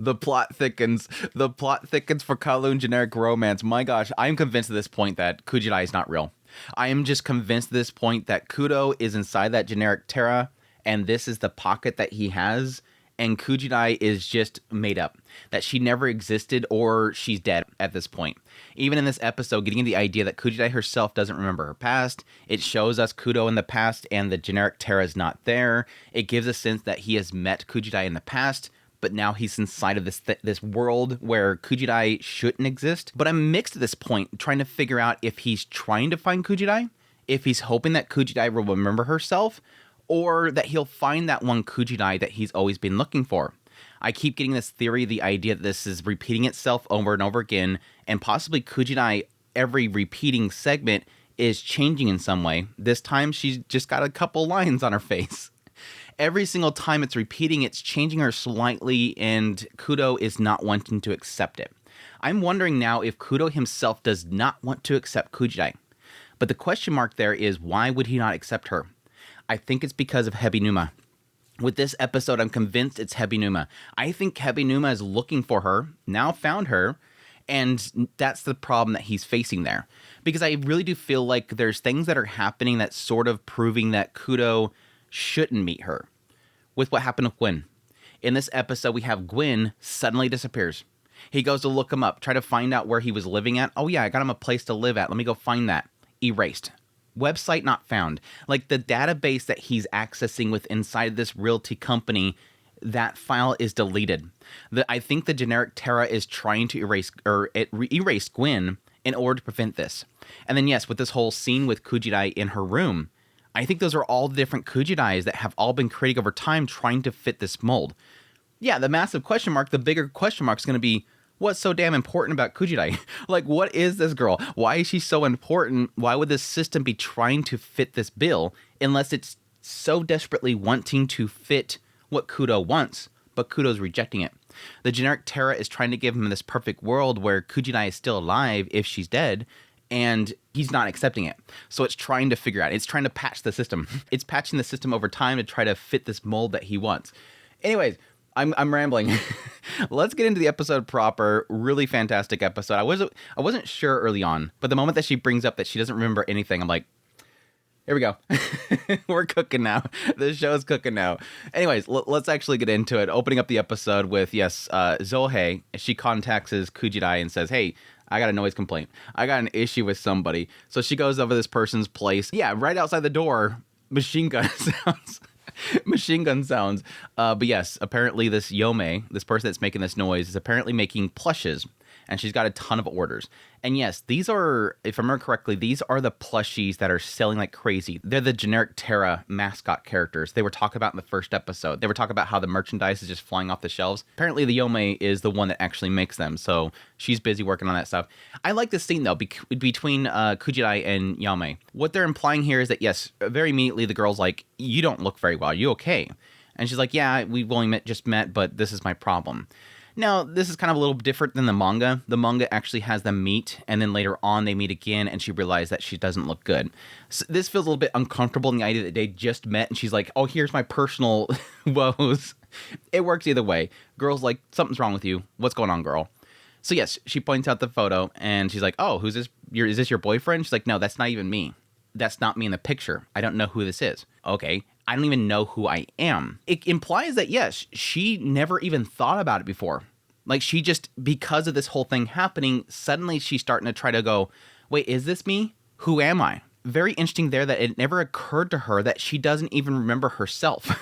The plot thickens. The plot thickens for KOWLOON generic romance. My gosh, I am convinced at this point that Kujirai is not real. I am just convinced at this point that Kudou is inside that generic Terra, and this is the pocket that he has, and Kujirai is just made up. That she never existed, or she's dead at this point. Even in this episode, getting the idea that Kujirai herself doesn't remember her past, it shows us Kudou in the past, and the generic Terra is not there. It gives a sense that he has met Kujirai in the past, but now he's inside of this world where Kujirai shouldn't exist. But I'm mixed at this point, trying to figure out if he's trying to find Kujirai, if he's hoping that Kujirai will remember herself, or that he'll find that one Kujirai that he's always been looking for. I keep getting this theory, the idea that this is repeating itself over and over again, and possibly Kujirai, every repeating segment, is changing in some way. This time, she's just got a couple lines on her face. Every single time it's repeating, it's changing her slightly, and Kudou is not wanting to accept it. I'm wondering now if Kudou himself does not want to accept Kujirai. But the question mark there is, why would he not accept her? I think it's because of Hebinuma. With this episode, I'm convinced it's Hebinuma. I think Hebinuma is looking for her, now found her, and that's the problem that he's facing there. Because I really do feel like there's things that are happening that's sort of proving that Kudou shouldn't meet her. With what happened with Gwen. In this episode, we have Gwen suddenly disappears. He goes to look him up, try to find out where he was living at. Oh yeah, I got him a place to live at. Let me go find that. Erased. Website not found. Like the database that he's accessing with inside this realty company, that file is deleted. I think the generic Terra is trying to erase Gwen in order to prevent this. And then yes, with this whole scene with Kujirai in her room, I think those are all the different Kujirais that have all been created over time trying to fit this mold. Yeah, the massive question mark, the bigger question mark is going to be, what's so damn important about Kujirai? Like, what is this girl? Why is she so important? Why would this system be trying to fit this bill unless it's so desperately wanting to fit what Kudou wants, but Kudou's rejecting it? The generic Terra is trying to give him this perfect world where Kujirai is still alive if she's dead, and he's not accepting it. So it's trying to figure out. It's trying to patch the system. It's patching the system over time to try to fit this mold that he wants. Anyways, I'm rambling. Let's get into the episode proper. Really fantastic episode. I wasn't sure early on, but the moment that she brings up that she doesn't remember anything, I'm like, here we go. We're cooking now. The show's cooking now. Anyways, let's actually get into it. Opening up the episode with, Zohei. She contacts Kujirai and says, hey, I got a noise complaint. I got an issue with somebody. So she goes over this person's place. Yeah, right outside the door, machine gun sounds. Machine gun sounds. But yes, apparently this Yaomei, this person that's making this noise, is apparently making plushes. And she's got a ton of orders. And yes, these are, if I remember correctly, these are the plushies that are selling like crazy. They're the generic Terra mascot characters. They were talking about in the first episode. They were talking about how the merchandise is just flying off the shelves. Apparently the Yaomei is the one that actually makes them. So she's busy working on that stuff. I like this scene though, between Kujirai and Yaomei. What they're implying here is that yes, very immediately the girl's like, you don't look very well. Are you okay? And she's like, yeah, we've only just met, but this is my problem. Now, this is kind of a little different than the manga. The manga actually has them meet, and then later on they meet again, and she realized that she doesn't look good. So this feels a little bit uncomfortable in the idea that they just met, and she's like, oh, here's my personal woes. It works either way. Girl's like, something's wrong with you. What's going on, girl? So yes, she points out the photo, and she's like, oh, who's this? Is this your boyfriend? She's like, no, that's not even me. That's not me in the picture. I don't know who this is. Okay. I don't even know who I am. It implies that, yes, she never even thought about it before. Like, she just, because of this whole thing happening, suddenly she's starting to try to go, wait, is this me? Who am I? Very interesting there that it never occurred to her that she doesn't even remember herself.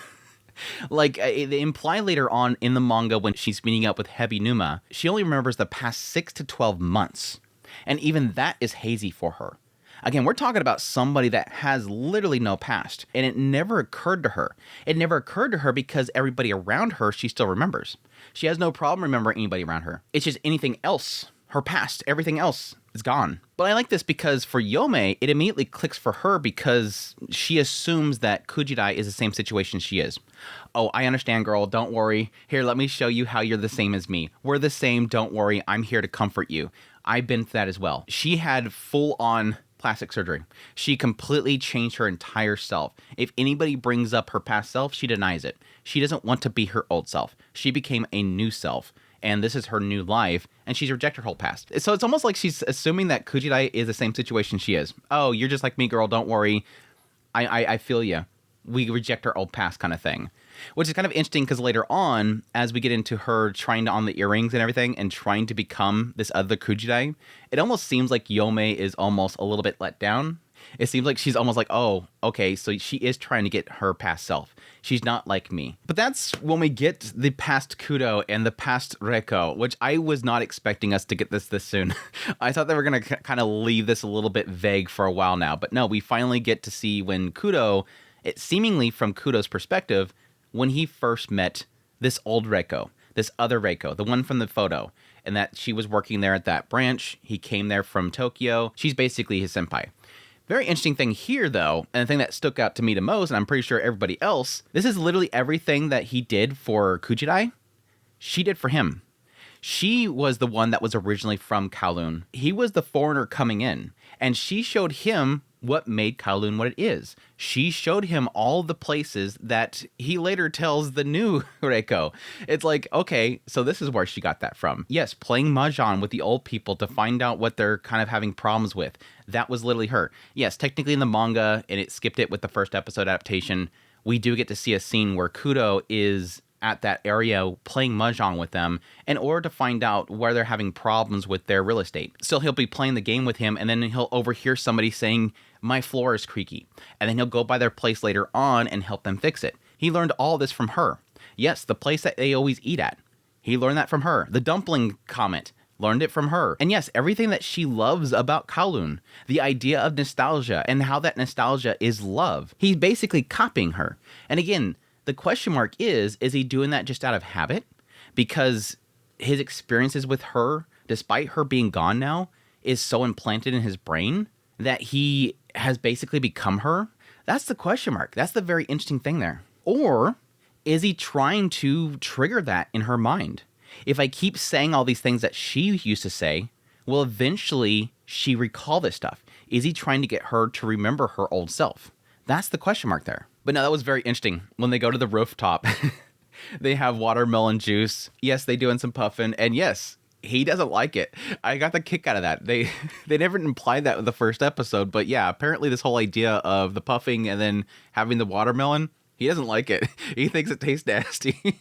Like, they imply later on in the manga when she's meeting up with Hebinuma, she only remembers the past 6 to 12 months. And even that is hazy for her. Again, we're talking about somebody that has literally no past, and it never occurred to her. It never occurred to her because everybody around her, she still remembers. She has no problem remembering anybody around her. It's just anything else, her past, everything else is gone. But I like this because for Yaomei, it immediately clicks for her because she assumes that Kujirai is the same situation she is. Oh, I understand, girl. Don't worry. Here, let me show you how you're the same as me. We're the same. Don't worry. I'm here to comfort you. I've been through that as well. She had full-on plastic surgery. She completely changed her entire self. If anybody brings up her past self, she denies it. She doesn't want to be her old self. She became a new self. and this is her new life, and she's rejected her whole past. So it's almost like she's assuming that Kujirai is the same situation she is. Oh, you're just like me, girl, don't worry. I feel you. We reject our old past kind of thing. Which is kind of interesting because later on, as we get into her trying to on the earrings and everything and trying to become this other Kujirai, it almost seems like Yaomei is almost a little bit let down. It seems like she's almost like, oh, okay, so she is trying to get her past self. She's not like me. But that's when we get the past Kudou and the past Reiko, which I was not expecting us to get this soon. I thought they were going to kind of leave this a little bit vague for a while now. But no, we finally get to see when Kudou, it seemingly from Kudou's perspective, when he first met this old Reiko, this other Reiko, the one from the photo, and that she was working there at that branch. He came there from Tokyo. She's basically his senpai. Very interesting thing here, though, and the thing that stuck out to me the most, and I'm pretty sure everybody else, this is literally everything that he did for Kujirai, she did for him. She was the one that was originally from KOWLOON. He was the foreigner coming in, and she showed him what made KOWLOON what it is. She showed him all the places that he later tells the new Reiko. It's like, okay, so this is where she got that from. Yes, playing Mahjong with the old people to find out what they're kind of having problems with. That was literally her. Yes, technically in the manga, and it skipped it with the first episode adaptation, we do get to see a scene where Kudou is at that area playing Mahjong with them in order to find out where they're having problems with their real estate. So he'll be playing the game with him, and then he'll overhear somebody saying, my floor is creaky. And then he'll go by their place later on and help them fix it. He learned all this from her. Yes, the place that they always eat at. He learned that from her. The dumpling comment, learned it from her. And yes, everything that she loves about KOWLOON, the idea of nostalgia and how that nostalgia is love. He's basically copying her. And again, the question mark is he doing that just out of habit? Because his experiences with her, despite her being gone now, is so implanted in his brain that he has basically become her? That's the question mark. That's the very interesting thing there. Or is he trying to trigger that in her mind? If I keep saying all these things that she used to say, will eventually she recall this stuff? Is he trying to get her to remember her old self? That's the question mark there. But no, that was very interesting. When they go to the rooftop, they have watermelon juice. Yes, they doing some puffing. And yes, he doesn't like it. I got the kick out of that. They never implied that in the first episode. But yeah, apparently this whole idea of the puffing and then having the watermelon, he doesn't like it. He thinks it tastes nasty.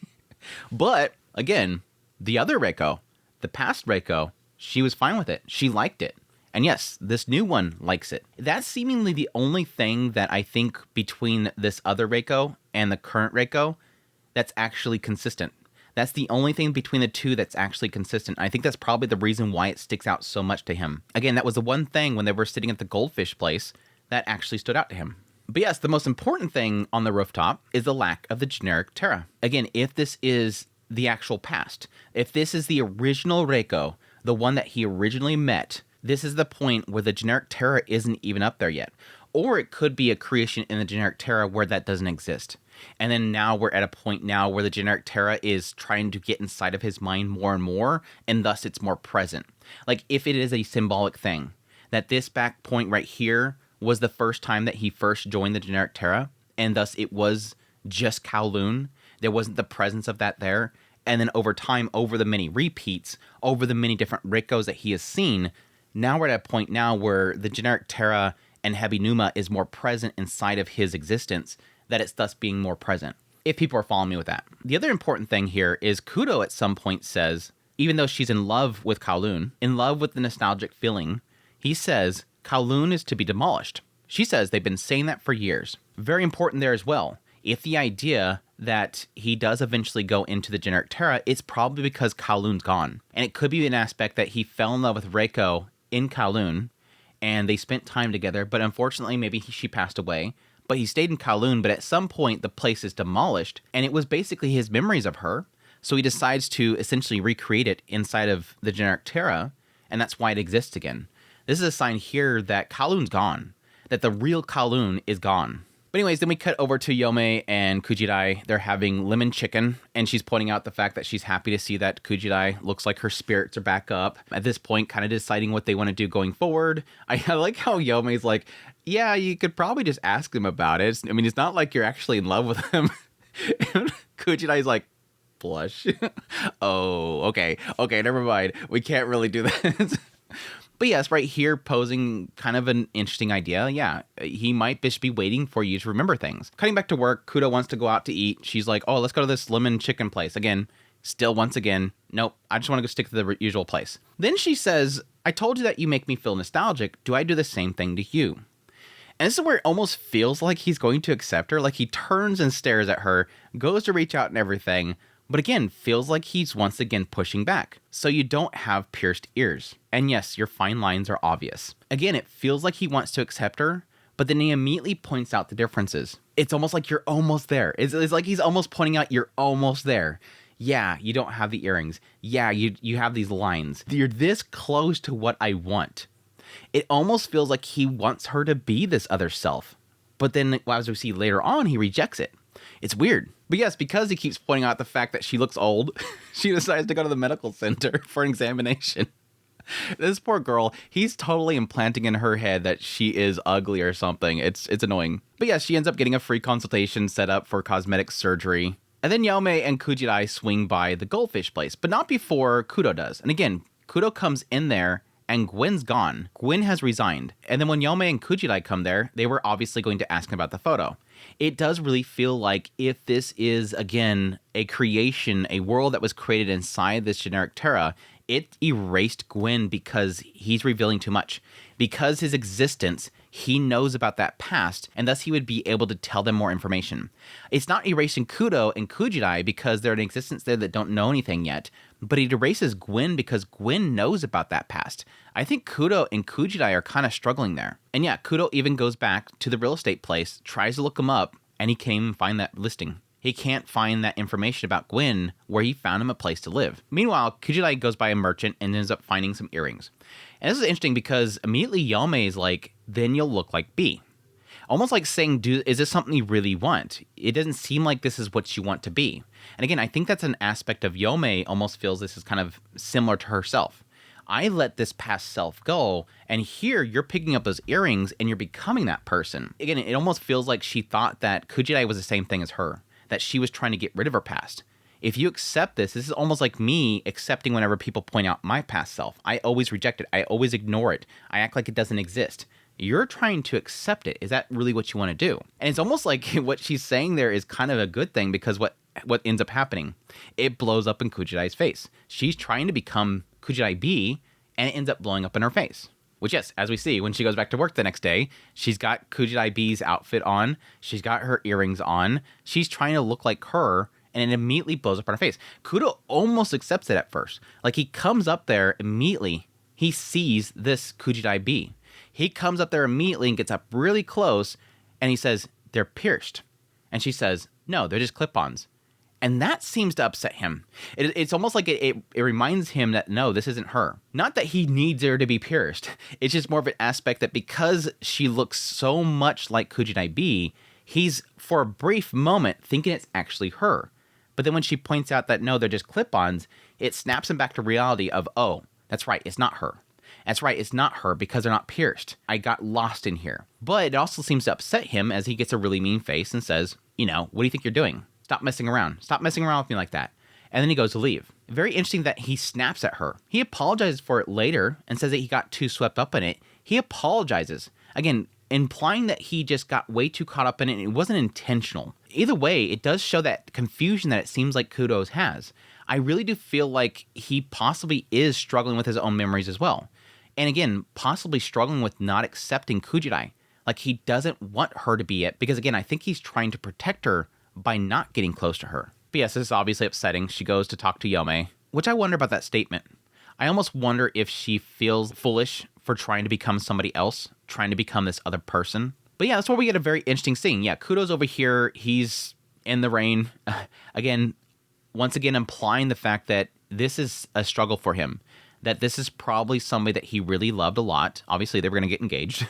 But again, the other Reiko, the past Reiko, she was fine with it. She liked it. And yes, this new one likes it. That's seemingly the only thing that I think between this other Reiko and the current Reiko that's actually consistent. That's the only thing between the two that's actually consistent. I think that's probably the reason why it sticks out so much to him. Again, that was the one thing when they were sitting at the goldfish place that actually stood out to him. But yes, the most important thing on the rooftop is the lack of the generic Terra. Again, if this is the actual past, if this is the original Reiko, the one that he originally met, this is the point where the generic Terra isn't even up there yet. Or it could be a creation in the generic Terra where that doesn't exist. And then now we're at a point now where the generic Terra is trying to get inside of his mind more and more, and thus it's more present. Like if it is a symbolic thing, that this back point right here was the first time that he first joined the generic Terra, and thus it was just KOWLOON. There wasn't the presence of that there. And then over time, over the many repeats, over the many different Reikos that he has seen, now we're at a point now where the generic Terra and Hebinuma is more present inside of his existence, that it's thus being more present, if people are following me with that. The other important thing here is Kudou at some point says, even though she's in love with KOWLOON, in love with the nostalgic feeling, he says KOWLOON is to be demolished. She says they've been saying that for years. Very important there as well. If the idea that he does eventually go into the generic Terra, it's probably because KOWLOON's gone. And it could be an aspect that he fell in love with Reiko in KOWLOON, and they spent time together, but unfortunately maybe she passed away. But he stayed in KOWLOON, but at some point the place is demolished, and it was basically his memories of her. So he decides to essentially recreate it inside of the generic Terra, and that's why it exists again. This is a sign here that KOWLOON's gone, that the real KOWLOON is gone. But anyways, then we cut over to Yaomei and Kujirai. They're having lemon chicken, and she's pointing out the fact that she's happy to see that Kujirai looks like her spirits are back up. At this point, kind of deciding what they want to do going forward. I like how Yaomei's like, yeah, you could probably just ask him about it. I mean, it's not like you're actually in love with him. Kujirai's like, Blush. Oh, okay. Okay, never mind. We can't really do that. But yes, right here posing kind of an interesting idea. Yeah, he might just be waiting for you to remember things. Cutting back to work, Kudou wants to go out to eat. She's like, oh, let's go to this lemon chicken place. Again, still once again, nope, I just want to go stick to the usual place. Then she says, I told you that you make me feel nostalgic. Do I do the same thing to you? And this is where it almost feels like he's going to accept her. Like he turns and stares at her, goes to reach out and everything, but again, feels like he's once again pushing back. So you don't have pierced ears. And yes, your fine lines are obvious. Again, it feels like he wants to accept her, but then he immediately points out the differences. It's almost like you're almost there. It's like he's almost pointing out you're almost there. Yeah, you don't have the earrings. Yeah, you have these lines. You're this close to what I want. It almost feels like he wants her to be this other self. But then, as we see later on, he rejects it. It's weird. But yes, because he keeps pointing out the fact that she looks old, she decides to go to the medical center for an examination. This poor girl, he's totally implanting in her head that she is ugly or something. It's annoying. But yeah, she ends up getting a free consultation set up for cosmetic surgery. And then Yaomei and Kujirai swing by the goldfish place, but not before Kudou does. And again, Kudou comes in there and Gwen's gone. Gwen has resigned. And then when Yaomei and Kujirai come there, they were obviously going to ask him about the photo. It does really feel like if this is, again, a creation, a world that was created inside this generic Terra, it erased Gwen because he's revealing too much. Because his existence, he knows about that past, and thus he would be able to tell them more information. It's not erasing Kudou and Kujirai because they're in existence there that don't know anything yet, but it erases Gwen because Gwen knows about that past. I think Kudou and Kujirai are kind of struggling there. And yeah, Kudou even goes back to the real estate place, tries to look him up, and he can't even find that listing. He can't find that information about Gwen where he found him a place to live. Meanwhile, Kujirai goes by a merchant and ends up finding some earrings. And this is interesting because immediately Yaomei is like, then you'll look like B. Almost like saying, is this something you really want? It doesn't seem like this is what you want to be. And again, I think that's an aspect of Yaomei almost feels this is kind of similar to herself. I let this past self go, and here you're picking up those earrings and you're becoming that person. Again, it almost feels like she thought that Kujirai was the same thing as her, that she was trying to get rid of her past. If you accept this is almost like me accepting whenever people point out my past self. I always reject it. I always ignore it. I act like it doesn't exist. You're trying to accept it. Is that really what you want to do? And it's almost like what she's saying there is kind of a good thing because what ends up happening? It blows up in Kujirai's face. She's trying to become Kujirai B, and it ends up blowing up in her face. Which, yes, as we see, when she goes back to work the next day, she's got Kujirai B's outfit on, she's got her earrings on, she's trying to look like her, and it immediately blows up on her face. Kudou almost accepts it at first. Like, he comes up there immediately, he sees this Kujirai B. He comes up there immediately and gets up really close, and he says, they're pierced. And she says, no, they're just clip-ons. And that seems to upset him. It's almost like it reminds him that, no, this isn't her. Not that he needs her to be pierced. It's just more of an aspect that because she looks so much like Kujirai B, he's, for a brief moment, thinking it's actually her. But then when she points out that, no, they're just clip-ons, it snaps him back to reality of, oh, that's right, it's not her. That's right, it's not her because they're not pierced. I got lost in here. But it also seems to upset him as he gets a really mean face and says, you know, what do you think you're doing? Stop messing around. Stop messing around with me like that. And then he goes to leave. Very interesting that he snaps at her. He apologizes for it later and says that he got too swept up in it. He apologizes. Again, implying that he just got way too caught up in it and it wasn't intentional. Either way, it does show that confusion that it seems like Kudou has. I really do feel like he possibly is struggling with his own memories as well. And again, possibly struggling with not accepting Kujirai. Like he doesn't want her to be it because again, I think he's trying to protect her by not getting close to her. But yes, this is obviously upsetting. She goes to talk to Yaomei, which I wonder about that statement. I almost wonder if she feels foolish for trying to become somebody else, trying to become this other person. But yeah, that's where we get a very interesting scene. Yeah, Kudou's over here. He's in the rain. Again, once again, implying the fact that this is a struggle for him, that this is probably somebody that he really loved a lot. Obviously, they were going to get engaged.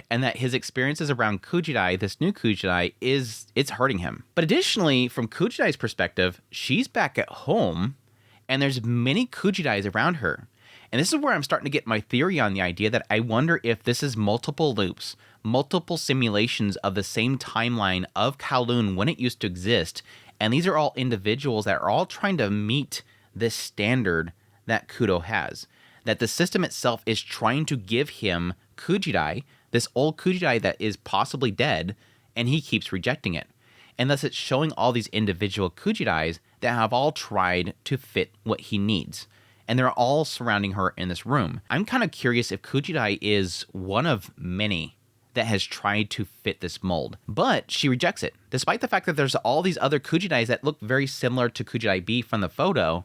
And that his experiences around Kujirai, this new Kujirai, it's hurting him. But additionally, from Kujirai's perspective, she's back at home, and there's many Kujirais around her. And this is where I'm starting to get my theory on the idea that I wonder if this is multiple loops, multiple simulations of the same timeline of KOWLOON when it used to exist, And these are all individuals that are all trying to meet this standard that Kudou has. That the system itself is trying to give him Kujirai, this old Kujirai that is possibly dead, and he keeps rejecting it. And thus it's showing all these individual Kujirais that have all tried to fit what he needs. And they're all surrounding her in this room. I'm kind of curious if Kujirai is one of many that has tried to fit this mold. But she rejects it. Despite the fact that there's all these other Kujirais that look very similar to Kujirai B from the photo,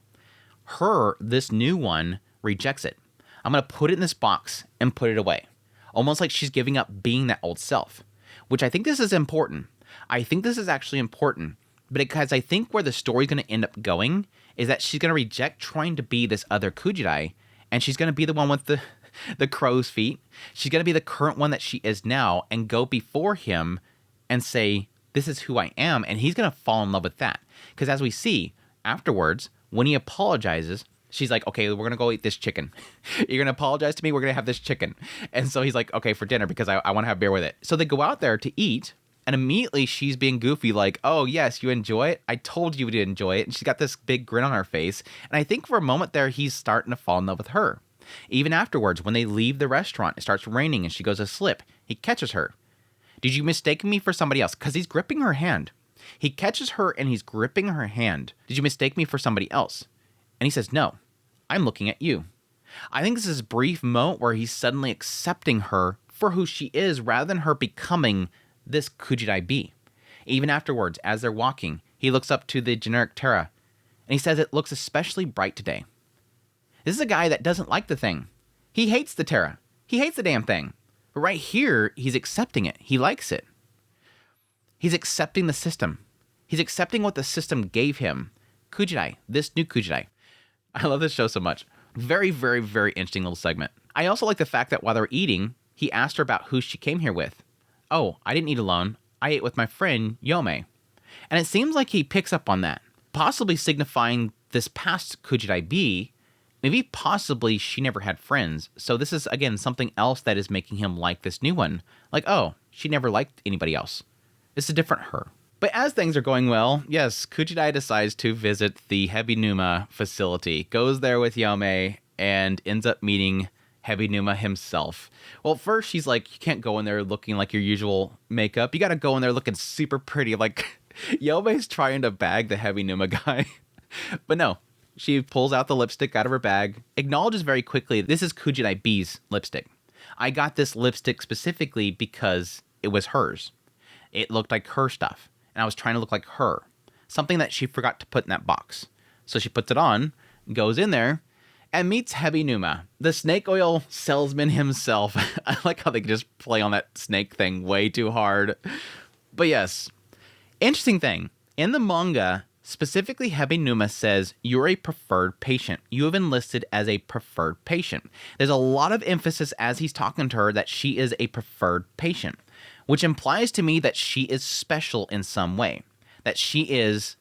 this new one, rejects it. I'm going to put it in this box and put it away. Almost like she's giving up being that old self. Which I think this is important. I think this is actually important. Because I think where the story's going to end up going is that she's going to reject trying to be this other Kujirai, and she's going to be the one with the crow's feet. She's going to be the current one that she is now and go before him and say, this is who I am, and he's going to fall in love with that. Because as we see afterwards, when he apologizes, she's like, okay, we're going to go eat this chicken. You're going to apologize to me? We're going to have this chicken. And so he's like, okay, for dinner, because I want to have beer with it. So they go out there to eat. And immediately she's being goofy like, oh, yes, you enjoy it? I told you to enjoy it. And she's got this big grin on her face. And I think for a moment there, he's starting to fall in love with her. Even afterwards, when they leave the restaurant, it starts raining and she goes to slip. He catches her. Did you mistake me for somebody else? Because he's gripping her hand. He catches her and he's gripping her hand. Did you mistake me for somebody else? And he says, no, I'm looking at you. I think this is a brief moment where he's suddenly accepting her for who she is rather than her becoming this Kujirai B. Even afterwards, as they're walking, he looks up to the generic Terra, and he says it looks especially bright today. This is a guy that doesn't like the thing. He hates the Terra. He hates the damn thing. But right here, he's accepting it. He likes it. He's accepting the system. He's accepting what the system gave him. Kujirai, this new Kujirai. I love this show so much. Very, very, very interesting little segment. I also like the fact that while they're eating, he asked her about who she came here with. Oh, I didn't eat alone. I ate with my friend, Yaomei. And it seems like he picks up on that, possibly signifying this past Kujirai B, maybe possibly she never had friends. So this is, again, something else that is making him like this new one. Like, oh, she never liked anybody else. This is a different her. But as things are going well, yes, Kujirai decides to visit the Hebinuma facility, goes there with Yaomei, and ends up meeting Hebinuma himself. Well, first she's like, you can't go in there looking like your usual makeup. You got to go in there looking super pretty. Like, Yaomei's trying to bag the Hebinuma guy. But no, she pulls out the lipstick out of her bag, acknowledges very quickly, this is Kujirai B's lipstick. I got this lipstick specifically because it was hers. It looked like her stuff, and I was trying to look like her. Something that she forgot to put in that box. So she puts it on, goes in there, and meets Hebinuma, the snake oil salesman himself. I like how they just play on that snake thing way too hard. But yes, interesting thing. In the manga, specifically Hebinuma says, you're a preferred patient. You have enlisted as a preferred patient. There's a lot of emphasis as he's talking to her that she is a preferred patient, which implies to me that she is special in some way. That she is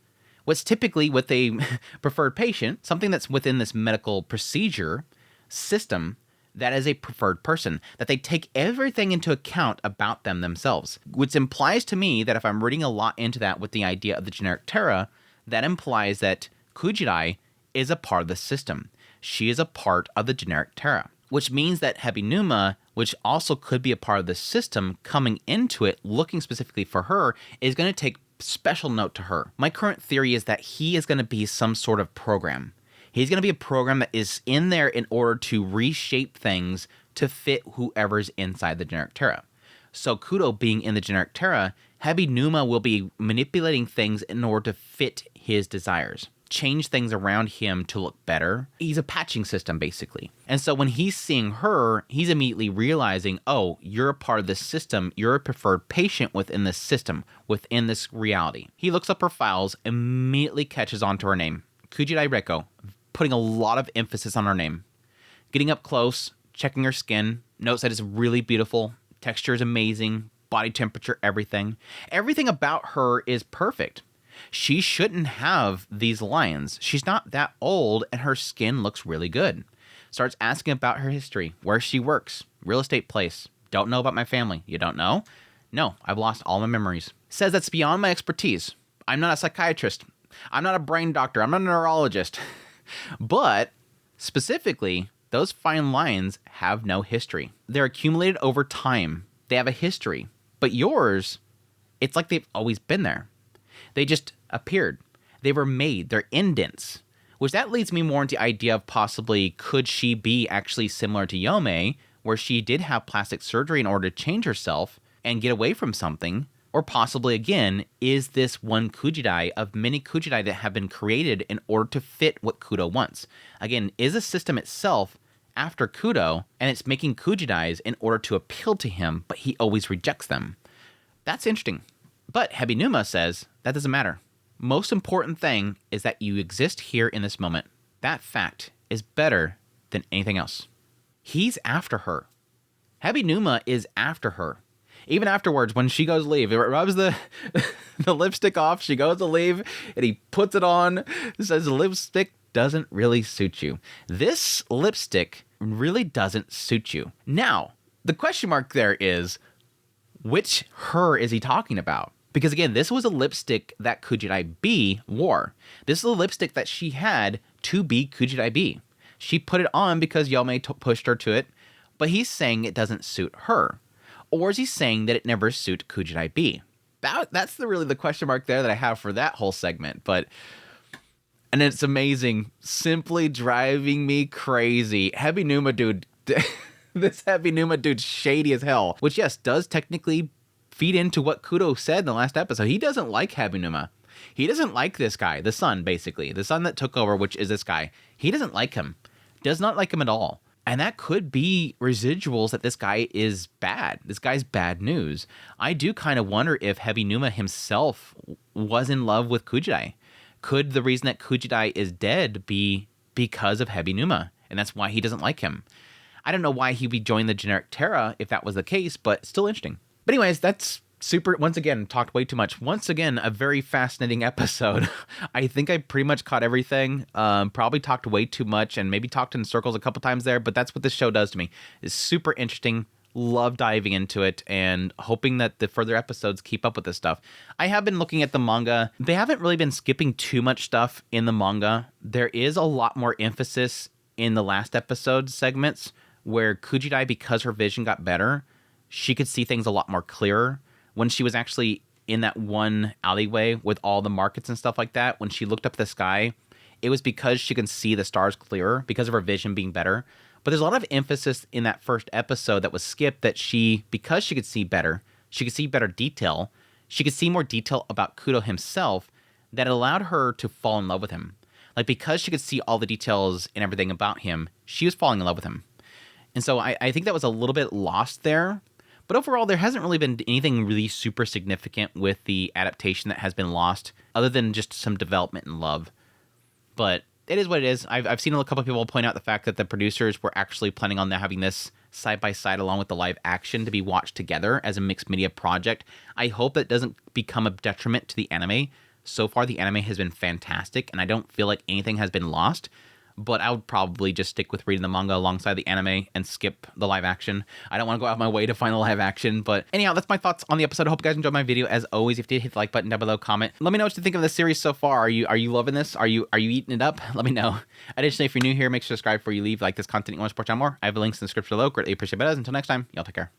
what's typically with a preferred patient, something that's within this medical procedure system, that is a preferred person, that they take everything into account about them themselves, which implies to me that if I'm reading a lot into that with the idea of the generic Terra, that implies that Kujirai is a part of the system. She is a part of the generic Terra, which means that Hebinuma, which also could be a part of the system, coming into it, looking specifically for her, is going to take special note to her. My current theory is that he is going to be some sort of program. He's going to be a program that is in there in order to reshape things to fit whoever's inside the generic Terra. So Kudou being in the generic Terra, Hebinuma will be manipulating things in order to fit his desires. Change things around him to look better. He's a patching system, basically. And so when he's seeing her, he's immediately realizing, oh, you're a part of this system. You're a preferred patient within this system, within this reality. He looks up her files, immediately catches on to her name, Kujirai Reiko, putting a lot of emphasis on her name. Getting up close, checking her skin, notes that it's really beautiful, texture is amazing, body temperature, everything. Everything about her is perfect. She shouldn't have these lines. She's not that old, and her skin looks really good. Starts asking about her history, where she works, real estate place. Don't know about my family. You don't know? No, I've lost all my memories. Says that's beyond my expertise. I'm not a psychiatrist. I'm not a brain doctor. I'm not a neurologist. But specifically, those fine lines have no history. They're accumulated over time. They have a history. But yours, it's like they've always been there. They just appeared. They were made. They're indents. Which that leads me more into the idea of possibly, could she be actually similar to Yaomei, where she did have plastic surgery in order to change herself and get away from something? Or possibly, again, is this one Kujirai of many Kujirai that have been created in order to fit what Kudou wants? Again, is the system itself after Kudou, and it's making Kujirais in order to appeal to him, but he always rejects them? That's interesting. But Hebinuma says that doesn't matter. Most important thing is that you exist here in this moment. That fact is better than anything else. He's after her. Hebinuma is after her. Even afterwards, when she goes to leave, it rubs the lipstick off, she goes to leave, and he puts it on, says the lipstick doesn't really suit you. This lipstick really doesn't suit you. Now, the question mark there is, which her is he talking about? Because again, this was a lipstick that Kujirai B wore. This is a lipstick that she had to be Kujirai B. She put it on because Yaomei pushed her to it, but he's saying it doesn't suit her. Or is he saying that it never suits Kujirai B? That's really the question mark there that I have for that whole segment. And it's amazing. Simply driving me crazy. Hebinuma dude, this Hebinuma dude's shady as hell. Which, yes, does technically feed into what Kudou said in the last episode. He doesn't like Hebinuma. He doesn't like this guy, the son, basically. The son that took over, which is this guy. He doesn't like him. Does not like him at all. And that could be residuals that this guy is bad. This guy's bad news. I do kind of wonder if Hebinuma himself was in love with Kujirai. Could the reason that Kujirai is dead be because of Hebinuma? And that's why he doesn't like him. I don't know why he would join the generic Terra if that was the case, but still interesting. But anyways, that's super. Once again, talked way too much. Once again, a very fascinating episode. I think I pretty much caught everything. Probably talked way too much and maybe talked in circles a couple times there, but that's what this show does to me. It's super interesting. Love diving into it and hoping that the further episodes keep up with this stuff. I have been looking at the manga. They haven't really been skipping too much stuff in the manga. There is a lot more emphasis in the last episode segments where Kujirai, because her vision got better, she could see things a lot more clearer. When she was actually in that one alleyway with all the markets and stuff like that, when she looked up the sky, it was because she can see the stars clearer because of her vision being better. But there's a lot of emphasis in that first episode that was skipped that because she could see better, she could see better detail, she could see more detail about Kudou himself that allowed her to fall in love with him. Like, because she could see all the details and everything about him, she was falling in love with him. And so I think that was a little bit lost there. But overall, there hasn't really been anything really super significant with the adaptation that has been lost, other than just some development and love. But it is what it is. I've seen a couple of people point out the fact that the producers were actually planning on having this side by side along with the live action to be watched together as a mixed media project. I hope that doesn't become a detriment to the anime. So far, the anime has been fantastic, and I don't feel like anything has been lost. But I would probably just stick with reading the manga alongside the anime and skip the live action. I don't want to go out of my way to find the live action. But anyhow, that's my thoughts on the episode. I hope you guys enjoyed my video. As always, if you did, hit the like button down below, comment. Let me know what you think of the series so far. Are you loving this? Are you eating it up? Let me know. Additionally, if you're new here, make sure to subscribe before you leave. Like this content, you want to support channel more. I have the links in the description below. Greatly appreciate it. Until next time, y'all take care.